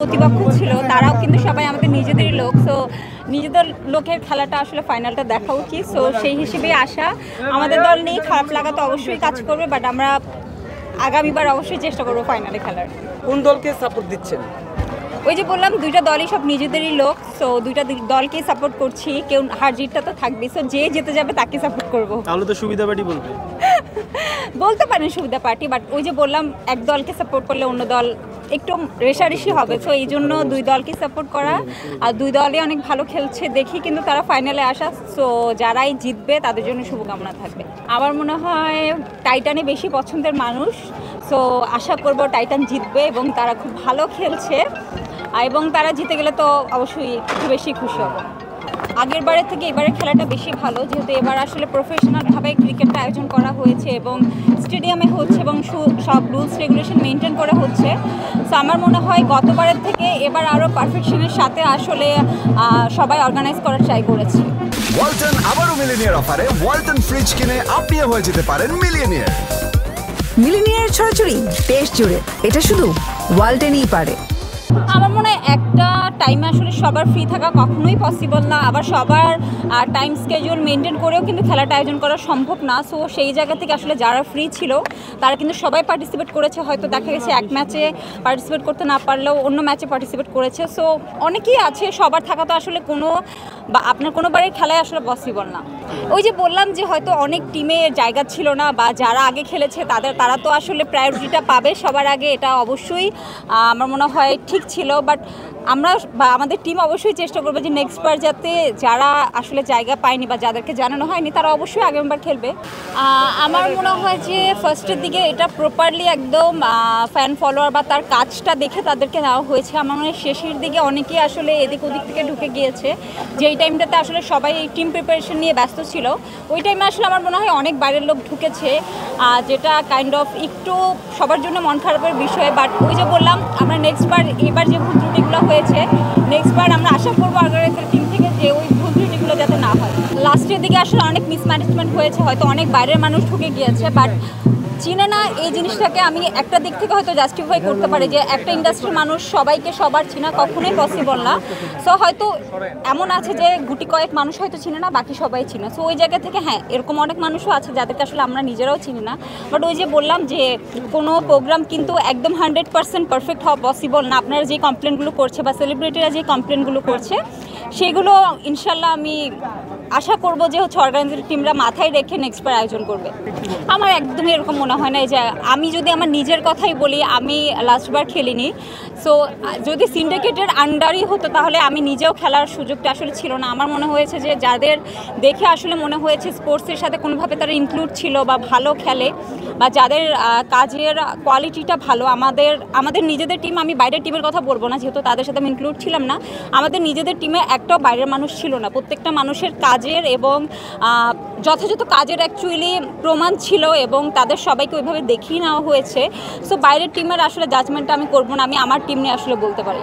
প্রতিপক্ষ ছিল তারাও কিন্তু সবাই আমাদের নিজেদেরই লোক, সো নিজেদের লোকের খেলাটা আসলে ফাইনালটা দেখা উচিত। সো সেই হিসেবে আশা, আমাদের দল নিয়ে খারাপ লাগা তো অবশ্যই কাজ করবে, বাট আমরা আগামীবার অবশ্যই চেষ্টা করবো ফাইনালে খেলার। কোন দলকে সাপোর্ট দিচ্ছেন? ওই যে বললাম দুইটা দলই সব নিজেদেরই লোক, সো দুইটা দলকেই সাপোর্ট করছি। কেউ হার জিতটা তো থাকবেই, সো যে যেতে যাবে তাকে সাপোর্ট করবো। তাহলে তো সুবিধা পার্টি বলবে। বলতে পারেন সুবিধা পার্টি, বাট ওই যে বললাম এক দলকে সাপোর্ট করলে অন্য দল একটু রেশারেশি হবে, সো এই জন্য দুই দলকে সাপোর্ট করা। আর দুই দলই অনেক ভালো খেলছে দেখি কিন্তু তারা ফাইনালে আসা, সো যারাই জিতবে তাদের জন্য শুভকামনা থাকবে। আমার মনে হয় টাইটানে বেশি পছন্দের মানুষ, সো আশা করব টাইটান জিতবে এবং তারা খুব ভালো খেলছে, এবং তারা জিতে গেলে তো অবশ্যই একটু বেশি খুশি হব। আগের বারের থেকে এবারের খেলাটা বেশি ভালো, যেহেতু এবার আসলে প্রফেশনালভাবে ক্রিকেটটা আয়োজন করা হয়েছে এবং স্টেডিয়ামে হচ্ছে এবং সব রুলস রেগুলেশন মেনটেন করে হচ্ছে। সো আমার মনে হয় গতবারের থেকে এবার আরও পারফেকশনের সাথে আসলে সবাই অর্গানাইজ করার ট্রাই করেছি। ওয়ালটন আবারও মিলিনিয়ার অফারে ওয়ালটন ফ্রিজ কিনে আপনিও হয়ে যেতে পারেন মিলিয়নিয়ার। মিলিনিয়ার ছড়াছড়ি দেশ জুড়ে, এটা শুধু ওয়ালটনই পারে। আমার মনে হয় একটা টাইমে আসলে সবার ফ্রি থাকা কখনোই পসিবল না, আবার সবার টাইম স্কেজুল মেনটেন করেও কিন্তু খেলাটা আয়োজন করা সম্ভব না। সো সেই জায়গা থেকে আসলে যারা ফ্রি ছিল তারা কিন্তু সবাই পার্টিসিপেট করেছে। হয়তো দেখা গেছে এক ম্যাচে পার্টিসিপেট করতে না পারলেও অন্য ম্যাচে পার্টিসিপেট করেছে। সো অনেকেই আছে, সবার থাকা তো আসলে কোনো বা আপনার কোনোবারের খেলায় আসলে পসিবল না। ওই যে বললাম যে হয়তো অনেক টিমে জায়গা ছিল না, বা যারা আগে খেলেছে তারা তো আসলে প্রায়োরিটিটা পাবে সবার আগে, এটা অবশ্যই আমার মনে হয় ঠিক ছিল। বাট আমরা বা আমাদের টিম অবশ্যই চেষ্টা করবে যে নেক্সট বার যাতে যারা আসলে জায়গা পায়নি বা যাদেরকে জানানো হয়নি তারা অবশ্যই আগামীবার খেলবে। আমার মনে হয় যে ফার্স্টের দিকে এটা প্রপারলি একদম ফ্যান ফলোয়ার বা তার কাজটা দেখে তাদেরকে নেওয়া হয়েছে। আমার মনে হয় শেষের দিকে অনেকেই আসলে এদিক ওদিক থেকে ঢুকে গিয়েছে, যেই টাইমটাতে আসলে সবাই এই টিম প্রিপারেশন নিয়ে ব্যস্ত ছিল। ওই টাইমে আসলে আমার মনে হয় অনেক বাইরের লোক ঢুকেছে, যেটা কাইন্ড অফ একটু সবার জন্য মন খারাপের বিষয়। বাট ওই যে বললাম আমরা নেক্সট বার এবার যে ভুল ত্রুটিগুলো হয়েছে নেক্সট বার আমরা আশা করবো অর্গানাইজার টিম থেকে যে ওই ভুল ত্রুটিগুলো যাতে না হয়। লাস্টের দিকে আসলে অনেক মিসম্যানেজমেন্ট হয়েছে, হয়তো অনেক বাইরের মানুষ ঢুকে গিয়েছে, বাট চিনে না এই জিনিসটাকে আমি একটা দিক থেকে হয়তো জাস্টিফাই করতে পারি যে একটা ইন্ডাস্ট্রির মানুষ সবাইকে সবার চিনা কখনোই পসিবল না। সো হয়তো এমন আছে যে গুটি কয়েক মানুষ হয়তো চিনে না, বাকি সবাই চিনে। সো ওই জায়গা থেকে হ্যাঁ এরকম অনেক মানুষও আছে যাদেরকে আসলে আমরা নিজেরাও চিনি না। বাট ওই যে বললাম যে কোনো প্রোগ্রাম কিন্তু একদম 100% পারফেক্ট হওয়া পসিবল না। আপনারা যে কমপ্লেনগুলো করছে বা সেলিব্রিটিরা যে কমপ্লেনগুলো করছে সেগুলো ইনশাল্লাহ আমি আশা করবো যে হচ্ছে অর্গানাইজার টিমরা মাথায় রেখে নেক্সট বার আয়োজন করবে। আমার একদমই এরকম মনে হয় না। যে আমি যদি আমার নিজের কথাই বলি, আমি লাস্টবার খেলিনি। সো যদি সিন্ডিকেটের আন্ডারই হতো তাহলে আমি নিজেও খেলার সুযোগটা আসলে ছিল না। আমার মনে হয়েছে যে যাদের দেখে আসলে মনে হয়েছে স্পোর্টসের সাথে কোনোভাবে তারা ইনক্লুড ছিল বা ভালো খেলে বা যাদের কাজের কোয়ালিটিটা ভালো, আমাদের নিজেদের টিম, আমি বাইরের টিমের কথা বলবো না যেহেতু তাদের সাথে আমি ইনক্লুড ছিলাম না, আমাদের নিজেদের টিমে একটাও বাইরের মানুষ ছিল না। প্রত্যেকটা মানুষের কাজের এবং যথাযথ কাজের অ্যাকচুয়ালি প্রমাণ ছিল এবং তাদের সবাইকে ওইভাবে দেখিয়ে নেওয়া হয়েছে। সো বাইরের টিমের আসলে জাজমেন্টটা আমি করবো না, আমি আমার টিম নিয়ে আসলে বলতে পারি।